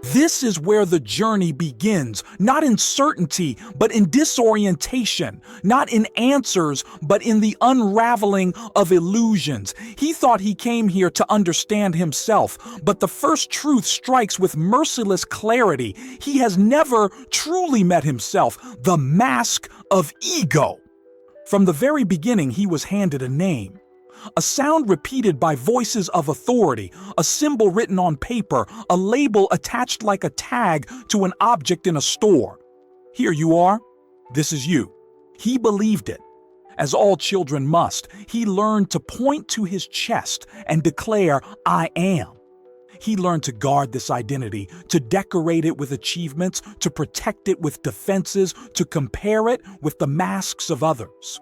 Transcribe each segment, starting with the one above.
This is where the journey begins, not in certainty, but in disorientation, not in answers, but in the unraveling of illusions. He thought he came here to understand himself, but the first truth strikes with merciless clarity. He has never truly met himself, the mask of ego. From the very beginning, he was handed a name. A sound repeated by voices of authority, a symbol written on paper, a label attached like a tag to an object in a store. Here you are. This is you. He believed it. As all children must, he learned to point to his chest and declare, "I am." He learned to guard this identity, to decorate it with achievements, to protect it with defenses, to compare it with the masks of others.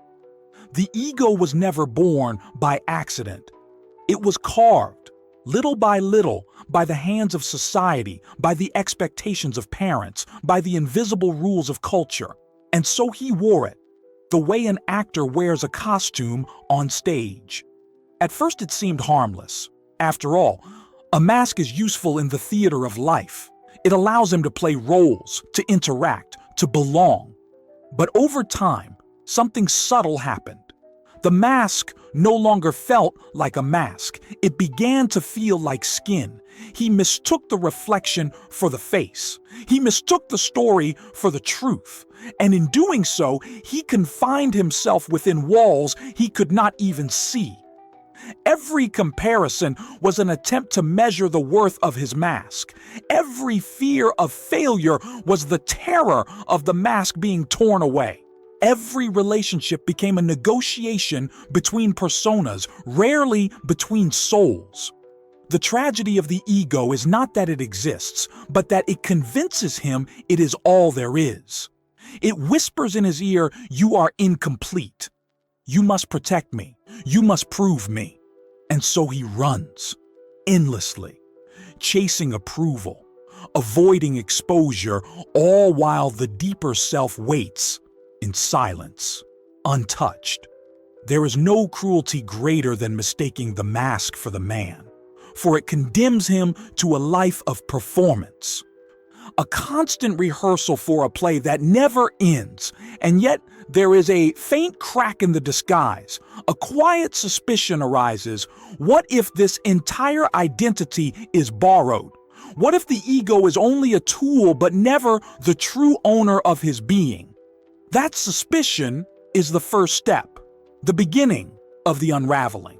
The ego was never born by accident. It was carved, little by little, by the hands of society, by the expectations of parents, by the invisible rules of culture. And so he wore it, the way an actor wears a costume on stage. At first it seemed harmless. After all, a mask is useful in the theater of life. It allows him to play roles, to interact, to belong. But over time, something subtle happened. The mask no longer felt like a mask. It began to feel like skin. He mistook the reflection for the face. He mistook the story for the truth. And in doing so, he confined himself within walls he could not even see. Every comparison was an attempt to measure the worth of his mask. Every fear of failure was the terror of the mask being torn away. Every relationship became a negotiation between personas, rarely between souls. The tragedy of the ego is not that it exists, but that it convinces him it is all there is. It whispers in his ear, "You are incomplete. You must protect me. You must prove me." And so he runs, endlessly, chasing approval, avoiding exposure, all while the deeper self waits in silence, untouched. There is no cruelty greater than mistaking the mask for the man, for it condemns him to a life of performance, a constant rehearsal for a play that never ends. And yet there is a faint crack in the disguise. A quiet suspicion arises. What if this entire identity is borrowed? What if the ego is only a tool but never the true owner of his being? That suspicion is the first step, the beginning of the unraveling,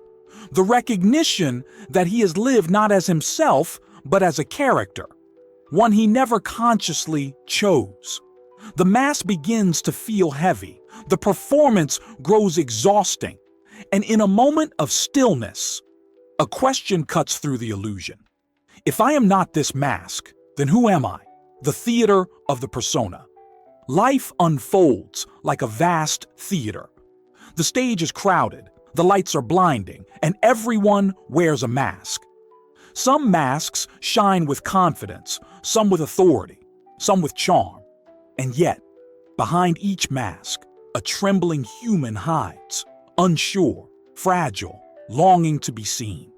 the recognition that he has lived not as himself, but as a character, one he never consciously chose. The mask begins to feel heavy, the performance grows exhausting, and in a moment of stillness, a question cuts through the illusion. If I am not this mask, then who am I? The theater of the persona. Life unfolds like a vast theater. The stage is crowded, the lights are blinding, and everyone wears a mask. Some masks shine with confidence, some with authority, some with charm. And yet, behind each mask, a trembling human hides, unsure, fragile, longing to be seen.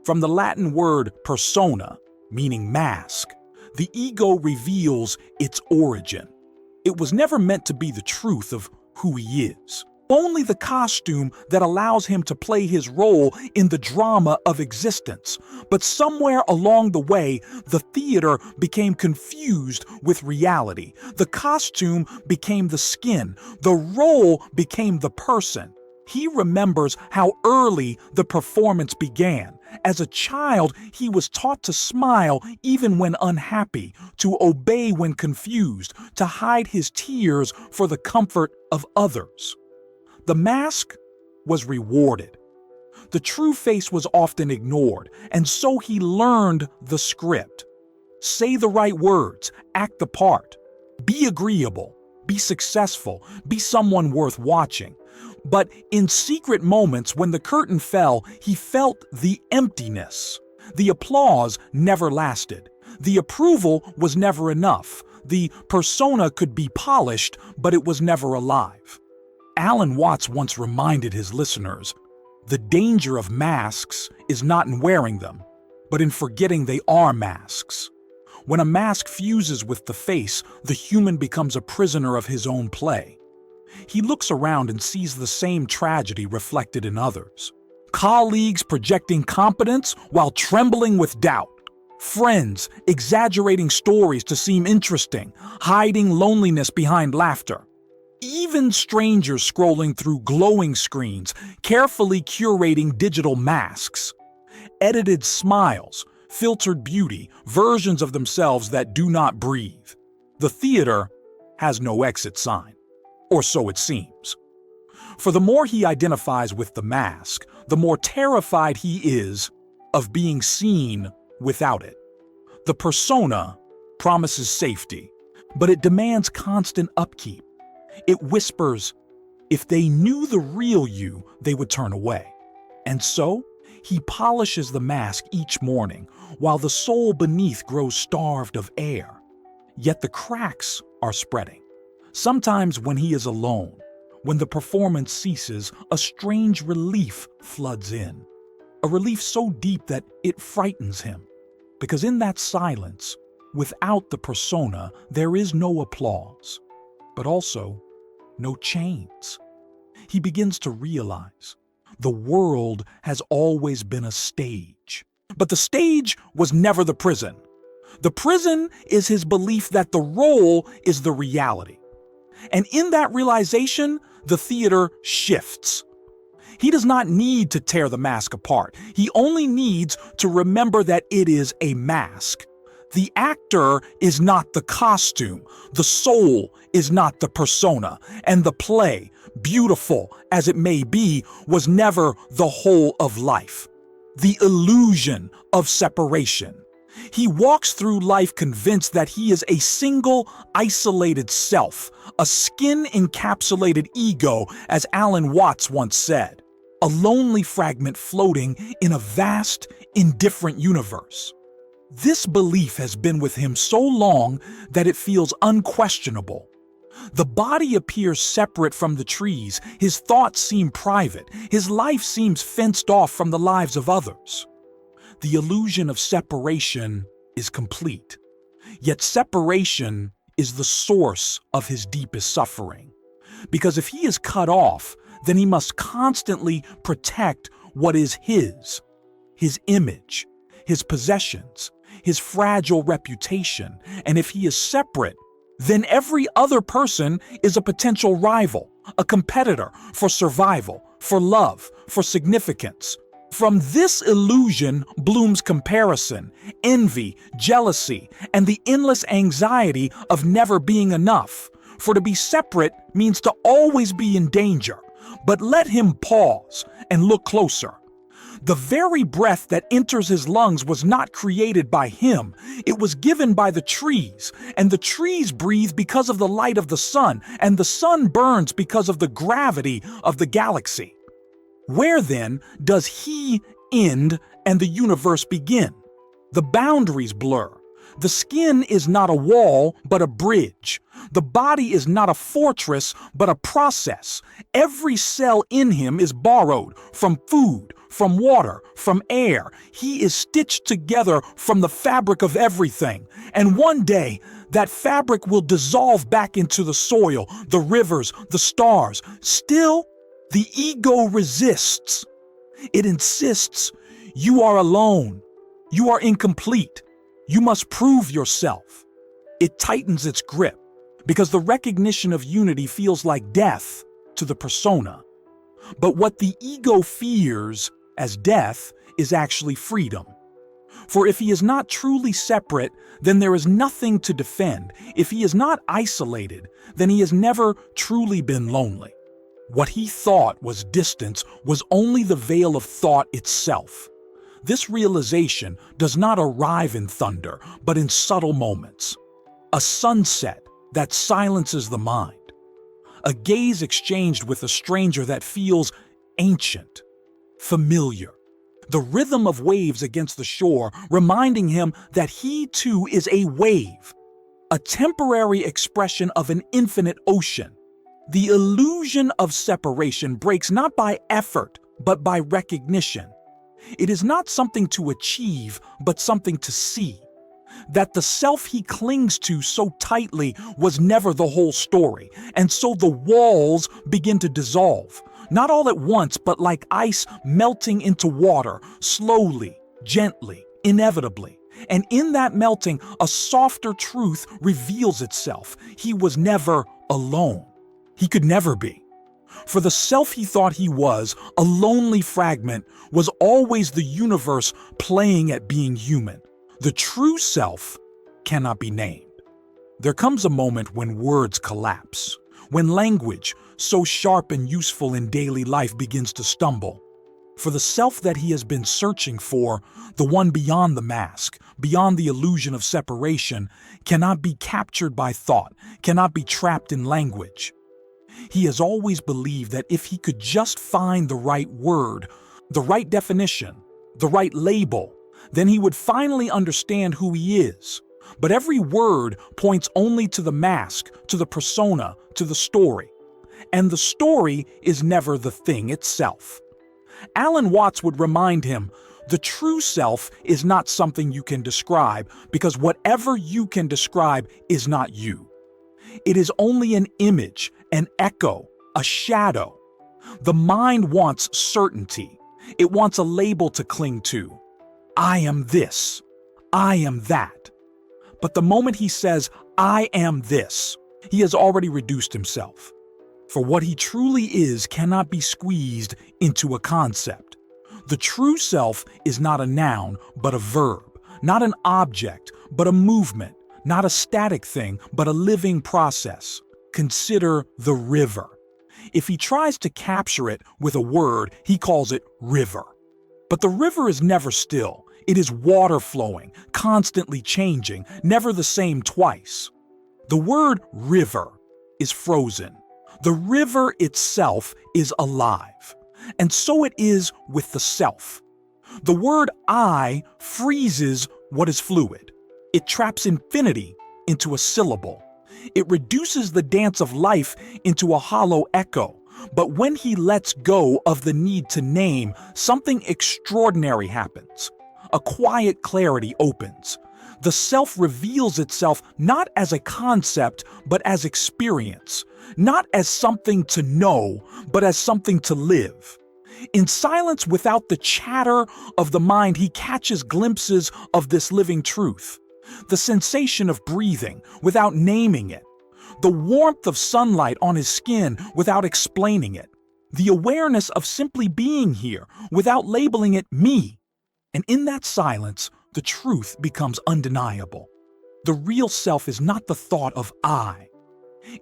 From the Latin word persona, meaning mask, the ego reveals its origin. It was never meant to be the truth of who he is, only the costume that allows him to play his role in the drama of existence. But somewhere along the way, the theater became confused with reality. The costume became the skin, the role became the person. He remembers how early the performance began. As a child, he was taught to smile even when unhappy, to obey when confused, to hide his tears for the comfort of others. The mask was rewarded. The true face was often ignored, and so he learned the script. Say the right words, act the part, be agreeable, be successful, be someone worth watching. But in secret moments, when the curtain fell, he felt the emptiness. The applause never lasted. The approval was never enough. The persona could be polished, but it was never alive. Alan Watts once reminded his listeners, "The danger of masks is not in wearing them, but in forgetting they are masks." When a mask fuses with the face, the human becomes a prisoner of his own play. He looks around and sees the same tragedy reflected in others. Colleagues projecting competence while trembling with doubt. Friends exaggerating stories to seem interesting, hiding loneliness behind laughter. Even strangers scrolling through glowing screens, carefully curating digital masks. Edited smiles, filtered beauty, versions of themselves that do not breathe. The theater has no exit sign, or so it seems. For the more he identifies with the mask, the more terrified he is of being seen without it. The persona promises safety, but it demands constant upkeep. It whispers, if they knew the real you, they would turn away. And so, he polishes the mask each morning, while the soul beneath grows starved of air. Yet the cracks are spreading. Sometimes when he is alone, when the performance ceases, a strange relief floods in. A relief so deep that it frightens him. Because in that silence, without the persona, there is no applause, but also no chains. He begins to realize the world has always been a stage. But the stage was never the prison. The prison is his belief that the role is the reality. And in that realization, the theater shifts. He does not need to tear the mask apart. He only needs to remember that it is a mask. The actor is not the costume. The soul is not the persona. And the play, beautiful as it may be, was never the whole of life. The illusion of separation. He walks through life convinced that he is a single, isolated self, a skin-encapsulated ego, as Alan Watts once said, a lonely fragment floating in a vast, indifferent universe. This belief has been with him so long that it feels unquestionable. The body appears separate from the trees, his thoughts seem private, his life seems fenced off from the lives of others. The illusion of separation is complete. Yet separation is the source of his deepest suffering. Because if he is cut off, then he must constantly protect what is his image, his possessions, his fragile reputation. And if he is separate, then every other person is a potential rival, a competitor for survival, for love, for significance. From this illusion blooms comparison, envy, jealousy, and the endless anxiety of never being enough. For to be separate means to always be in danger. But let him pause and look closer. The very breath that enters his lungs was not created by him. It was given by the trees, and the trees breathe because of the light of the sun, and the sun burns because of the gravity of the galaxy. Where then does he end and the universe begin? The boundaries blur. The skin is not a wall, but a bridge. The body is not a fortress, but a process. Every cell in him is borrowed from food, from water, from air. He is stitched together from the fabric of everything. And one day, that fabric will dissolve back into the soil, the rivers, the stars. Still, the ego resists. It insists, you are alone. You are incomplete. You must prove yourself. It tightens its grip because the recognition of unity feels like death to the persona. But what the ego fears as death is actually freedom. For if he is not truly separate, then there is nothing to defend. If he is not isolated, then he has never truly been lonely. What he thought was distance was only the veil of thought itself. This realization does not arrive in thunder, but in subtle moments. A sunset that silences the mind. A gaze exchanged with a stranger that feels ancient, familiar. The rhythm of waves against the shore, reminding him that he too is a wave, a temporary expression of an infinite ocean. The illusion of separation breaks not by effort, but by recognition. It is not something to achieve, but something to see. that the self he clings to so tightly was never the whole story, and so the walls begin to dissolve, not all at once, but like ice melting into water, slowly, gently, inevitably. And in that melting, a softer truth reveals itself. He was never alone. He could never be. For the self he thought he was, a lonely fragment, was always the universe playing at being human. The true self cannot be named. There comes a moment when words collapse, when language, so sharp and useful in daily life, begins to stumble. For the self that he has been searching for, the one beyond the mask, beyond the illusion of separation, cannot be captured by thought, cannot be trapped in language. He has always believed that if he could just find the right word, the right definition, the right label, then he would finally understand who he is. But every word points only to the mask, to the persona, to the story. And the story is never the thing itself. Alan Watts would remind him, the true self is not something you can describe, because whatever you can describe is not you. It is only an image, an echo, a shadow. The mind wants certainty. It wants a label to cling to. I am this. I am that. But the moment he says, I am this, he has already reduced himself. For what he truly is cannot be squeezed into a concept. The true self is not a noun, but a verb, not an object, but a movement, not a static thing, but a living process. Consider the river. If he tries to capture it with a word, he calls it river. But the river is never still. It is water flowing, constantly changing, never the same twice. The word river is frozen. The river itself is alive. And so it is with the self. The word I freezes what is fluid. It traps infinity into a syllable. It reduces the dance of life into a hollow echo. But when he lets go of the need to name, something extraordinary happens. A quiet clarity opens. The self reveals itself not as a concept, but as experience. Not as something to know, but as something to live. In silence, without the chatter of the mind, he catches glimpses of this living truth. The sensation of breathing without naming it. The warmth of sunlight on his skin without explaining it. The awareness of simply being here without labeling it me. And in that silence, the truth becomes undeniable. The real self is not the thought of I.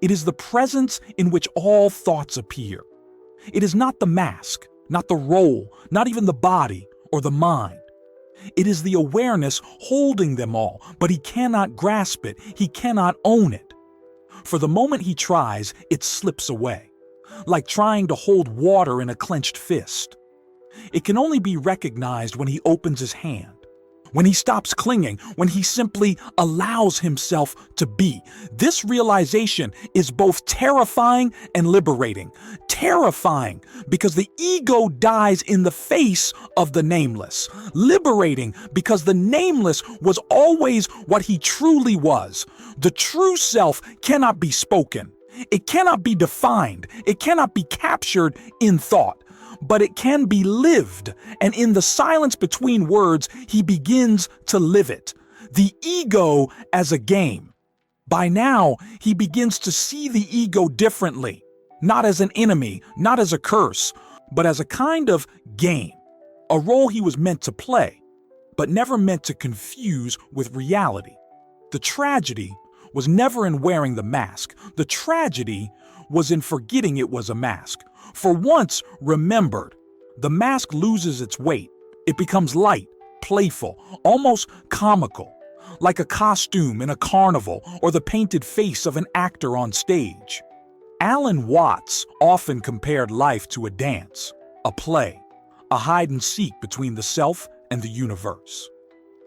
It is the presence in which all thoughts appear. It is not the mask, not the role, not even the body or the mind. It is the awareness holding them all, but he cannot grasp it, he cannot own it. For the moment he tries, it slips away, like trying to hold water in a clenched fist. It can only be recognized when he opens his hand, when he stops clinging, when he simply allows himself to be. This realization is both terrifying and liberating. Terrifying because the ego dies in the face of the nameless. Liberating because the nameless was always what he truly was. The true self cannot be spoken. It cannot be defined. It cannot be captured in thought. But it can be lived, and in the silence between words, he begins to live it. The ego as a game. By now, he begins to see the ego differently, not as an enemy, not as a curse, but as a kind of game, a role he was meant to play, but never meant to confuse with reality. The tragedy was never in wearing the mask. The tragedy was in forgetting it was a mask. For once remembered, the mask loses its weight. It becomes light, playful, almost comical, like a costume in a carnival or the painted face of an actor on stage. Alan Watts often compared life to a dance, a play, a hide and seek between the self and the universe.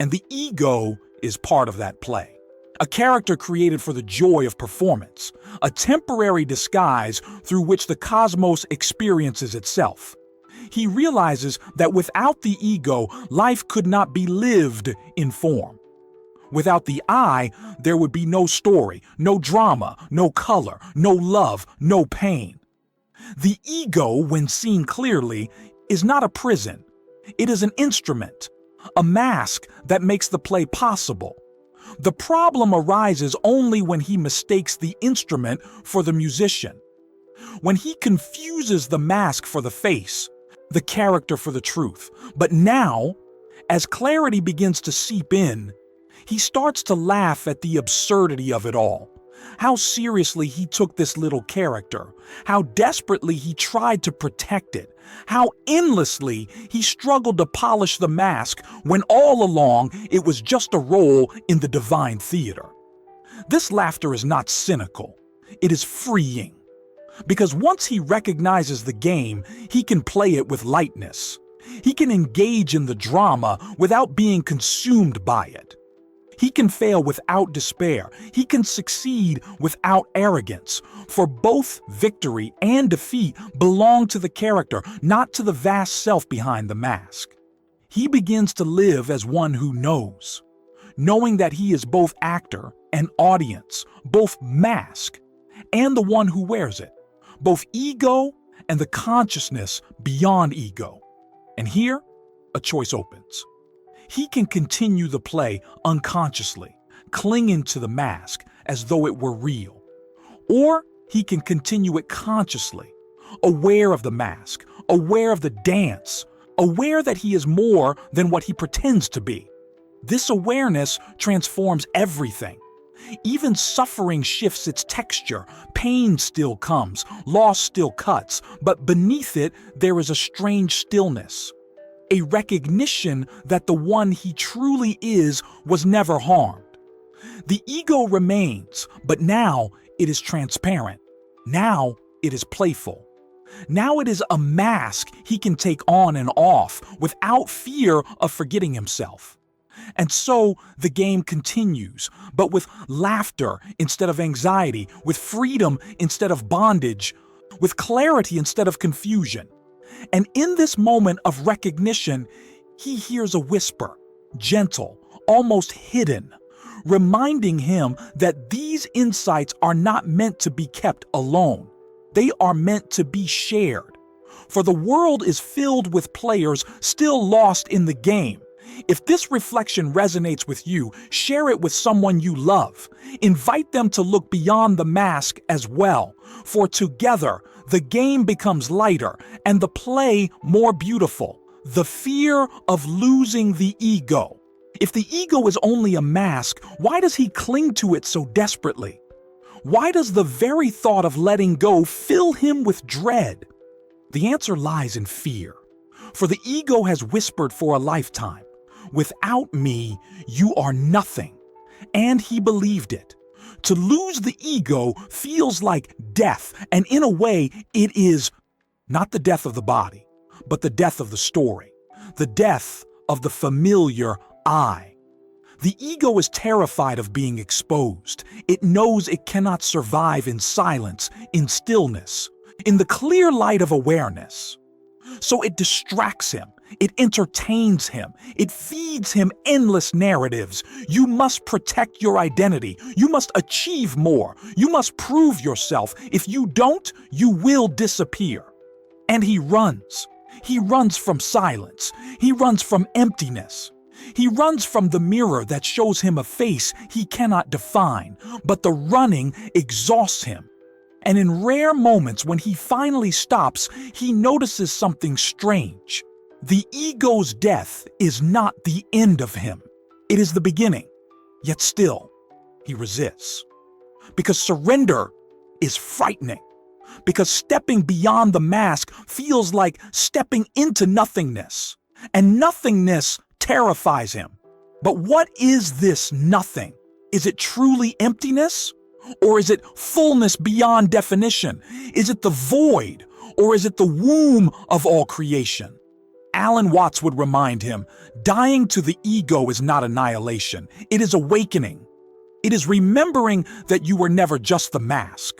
And the ego is part of that play. A character created for the joy of performance, a temporary disguise through which the cosmos experiences itself. He realizes that without the ego, life could not be lived in form. Without the I, there would be no story, no drama, no color, no love, no pain. The ego, when seen clearly, is not a prison. It is an instrument, a mask that makes the play possible. The problem arises only when he mistakes the instrument for the musician. When he confuses the mask for the face, the character for the truth. But now, as clarity begins to seep in, he starts to laugh at the absurdity of it all. How seriously he took this little character, how desperately he tried to protect it, how endlessly he struggled to polish the mask when all along it was just a role in the divine theater. This laughter is not cynical, it is freeing. Because once he recognizes the game, he can play it with lightness. He can engage in the drama without being consumed by it. He can fail without despair. He can succeed without arrogance. For both victory and defeat belong to the character, not to the vast self behind the mask. He begins to live as one who knows, knowing that he is both actor and audience, both mask and the one who wears it, both ego and the consciousness beyond ego. And here, a choice opens. He can continue the play unconsciously, clinging to the mask as though it were real. Or he can continue it consciously, aware of the mask, aware of the dance, aware that he is more than what he pretends to be. This awareness transforms everything. Even suffering shifts its texture, pain still comes, loss still cuts, but beneath it there is a strange stillness. A recognition that the one he truly is was never harmed. The ego remains, but now it is transparent. Now it is playful. Now it is a mask he can take on and off without fear of forgetting himself. And so the game continues, but with laughter instead of anxiety, with freedom instead of bondage, with clarity instead of confusion. And in this moment of recognition, he hears a whisper, gentle, almost hidden, reminding him that these insights are not meant to be kept alone. They are meant to be shared. For the world is filled with players still lost in the game. If this reflection resonates with you, share it with someone you love. Invite them to look beyond the mask as well, for together the game becomes lighter and the play more beautiful. The fear of losing the ego. If the ego is only a mask, why does he cling to it so desperately? Why does the very thought of letting go fill him with dread? The answer lies in fear. For the ego has whispered for a lifetime, "Without me, you are nothing." And he believed it. To lose the ego feels like death, and in a way, it is not the death of the body, but the death of the story, the death of the familiar I. The ego is terrified of being exposed. It knows it cannot survive in silence, in stillness, in the clear light of awareness. So it distracts him. It entertains him. It feeds him endless narratives. You must protect your identity. You must achieve more. You must prove yourself. If you don't, you will disappear. And he runs. He runs from silence. He runs from emptiness. He runs from the mirror that shows him a face he cannot define. But the running exhausts him. And in rare moments when he finally stops, he notices something strange. The ego's death is not the end of him. It is the beginning. Yet still, he resists. Because surrender is frightening. Because stepping beyond the mask feels like stepping into nothingness. And nothingness terrifies him. But what is this nothing? Is it truly emptiness? Or is it fullness beyond definition? Is it the void? Or is it the womb of all creation? Alan Watts would remind him, dying to the ego is not annihilation. It is awakening. It is remembering that you were never just the mask.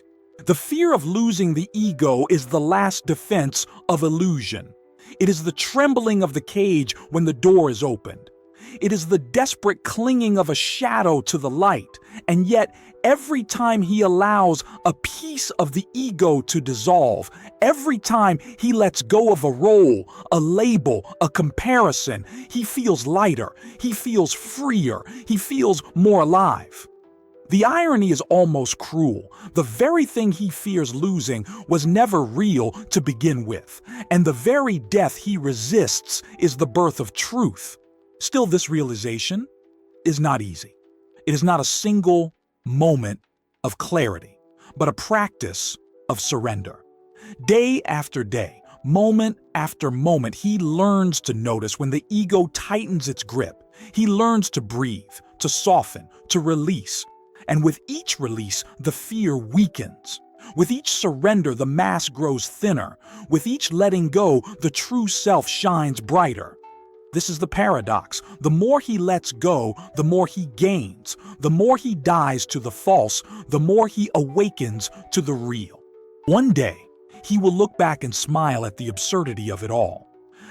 The fear of losing the ego is the last defense of illusion. It is the trembling of the cage when the door is opened. It is the desperate clinging of a shadow to the light, and yet every time he allows a piece of the ego to dissolve, every time he lets go of a role, a label, a comparison, he feels lighter, he feels freer, he feels more alive. The irony is almost cruel. The very thing he fears losing was never real to begin with, and the very death he resists is the birth of truth. Still, this realization is not easy. It is not a single moment of clarity, but a practice of surrender. Day after day, moment after moment, he learns to notice when the ego tightens its grip. He learns to breathe, to soften, to release. And with each release, the fear weakens. With each surrender, the mask grows thinner. With each letting go, the true self shines brighter. This is the paradox. The more he lets go, the more he gains. The more he dies to the false, the more he awakens to the real. One day, he will look back and smile at the absurdity of it all.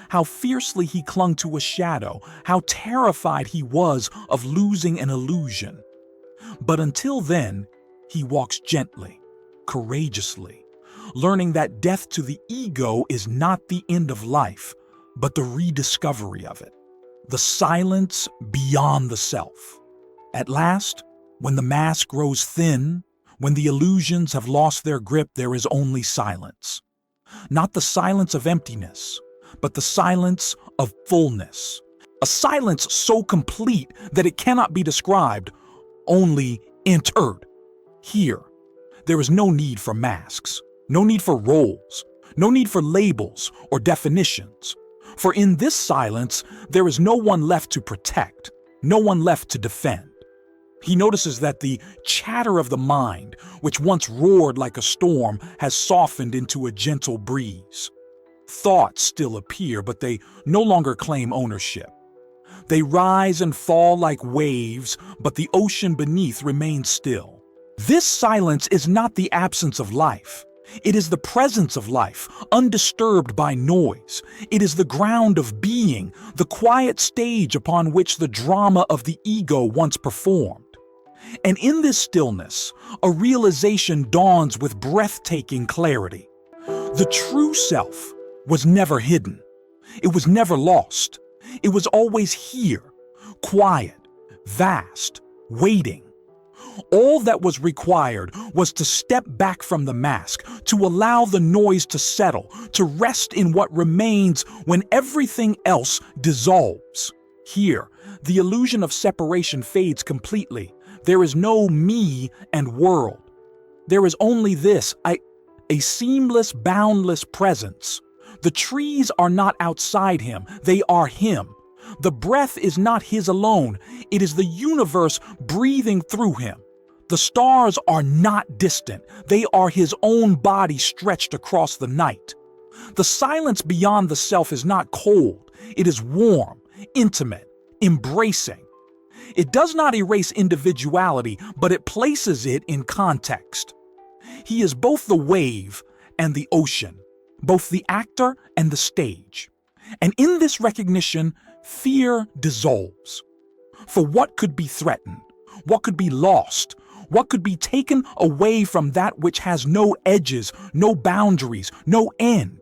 How fiercely he clung to a shadow, how terrified he was of losing an illusion. But until then, he walks gently, courageously, learning that death to the ego is not the end of life, but the rediscovery of it, the silence beyond the self. At last, when the mask grows thin, when the illusions have lost their grip, there is only silence. Not the silence of emptiness, but the silence of fullness. A silence so complete that it cannot be described, only entered. Here, there is no need for masks, no need for roles, no need for labels or definitions. For in this silence, there is no one left to protect, no one left to defend. He notices that the chatter of the mind, which once roared like a storm, has softened into a gentle breeze. Thoughts still appear, but they no longer claim ownership. They rise and fall like waves, but the ocean beneath remains still. This silence is not the absence of life. It is the presence of life, undisturbed by noise. It is the ground of being, the quiet stage upon which the drama of the ego once performed. And in this stillness, a realization dawns with breathtaking clarity. The true self was never hidden. It was never lost. It was always here, quiet, vast, waiting. All that was required was to step back from the mask, to allow the noise to settle, to rest in what remains when everything else dissolves. Here, the illusion of separation fades completely. There is no me and world. There is only this, a seamless, boundless presence. The trees are not outside him, they are him. The breath is not his alone, it is the universe breathing through him. The stars are not distant, they are his own body stretched across the night. The silence beyond the self is not cold, it is warm, intimate, embracing. It does not erase individuality, but it places it in context. He is both the wave and the ocean, both the actor and the stage. And in this recognition, fear dissolves. For what could be threatened? What could be lost? What could be taken away from that which has no edges, no boundaries, no end?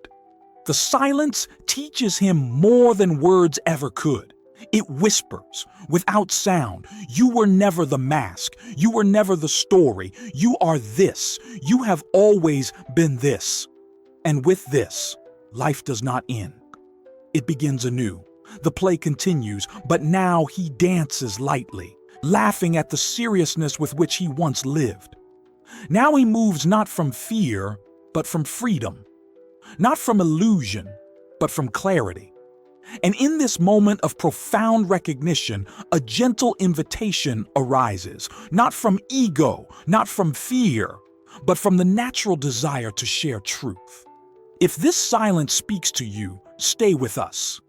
The silence teaches him more than words ever could. It whispers, without sound, you were never the mask, you were never the story, you are this, you have always been this. And with this, life does not end. It begins anew. The play continues, but now he dances lightly, laughing at the seriousness with which he once lived. Now he moves not from fear, but from freedom. Not from illusion, but from clarity. And in this moment of profound recognition, a gentle invitation arises, not from ego, not from fear, but from the natural desire to share truth. If this silence speaks to you, stay with us.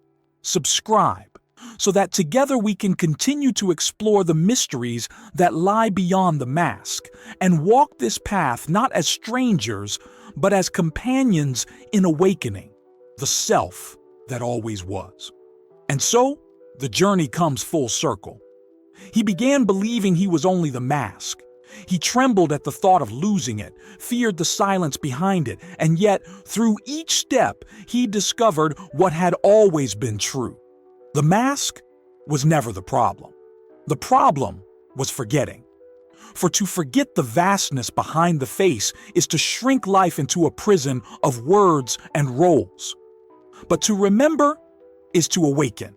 Subscribe, so that together we can continue to explore the mysteries that lie beyond the mask and walk this path not as strangers, but as companions in awakening the self that always was. And so, The journey comes full circle. He began believing he was only the mask. He trembled at the thought of losing it, feared the silence behind it, and yet, through each step, he discovered what had always been true. The mask was never the problem. The problem was forgetting. For to forget the vastness behind the face is to shrink life into a prison of words and roles. But to remember is to awaken.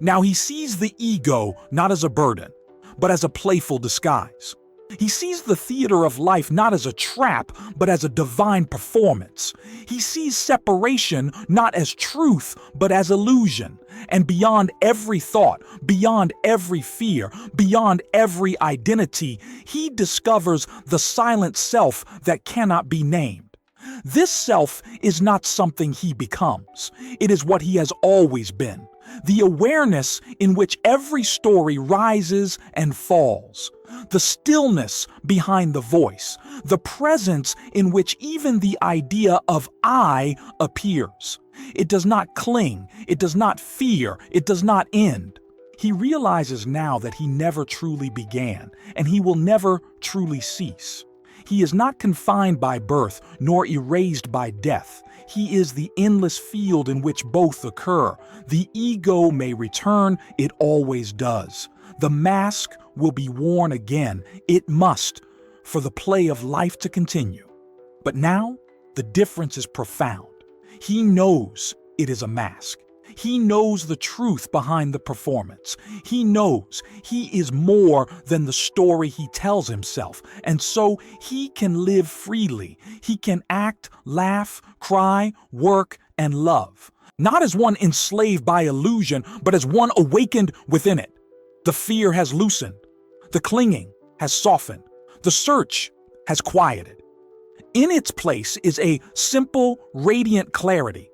Now he sees the ego not as a burden, but as a playful disguise. He sees the theater of life not as a trap, but as a divine performance. He sees separation not as truth, but as illusion. And beyond every thought, beyond every fear, beyond every identity, he discovers the silent self that cannot be named. This self is not something he becomes. It is what he has always been. The awareness in which every story rises and falls. The stillness behind the voice. The presence in which even the idea of I appears. It does not cling. It does not fear. It does not end. He realizes now that he never truly began, and he will never truly cease. He is not confined by birth, nor erased by death. He is the endless field in which both occur. The ego may return, it always does. The mask will be worn again. It must, for the play of life to continue. But now, the difference is profound. He knows it is a mask. He knows the truth behind the performance. He knows he is more than the story he tells himself, and so he can live freely. He can act, laugh, cry, work, and love. Not as one enslaved by illusion, but as one awakened within it. The fear has loosened. The clinging has softened. The search has quieted. In its place is a simple, radiant clarity.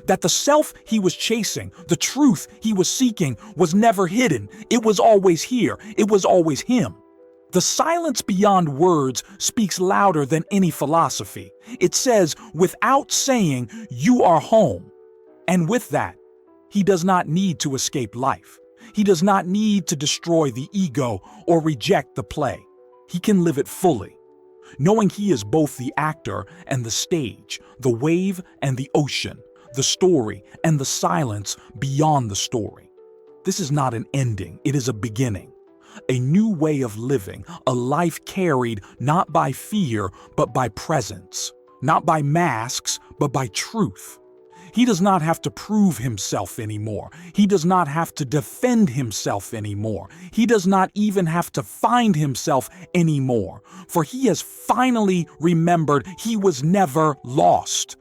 That the self he was chasing, the truth he was seeking, was never hidden. It was always here. It was always him. The silence beyond words speaks louder than any philosophy. It says, without saying, you are home. And with that, he does not need to escape life. He does not need to destroy the ego or reject the play. He can live it fully, knowing he is both the actor and the stage, the wave and the ocean, the story and the silence beyond the story. This is not an ending, it is a beginning. A new way of living, a life carried not by fear, but by presence. Not by masks, but by truth. He does not have to prove himself anymore. He does not have to defend himself anymore. He does not even have to find himself anymore. For he has finally remembered he was never lost.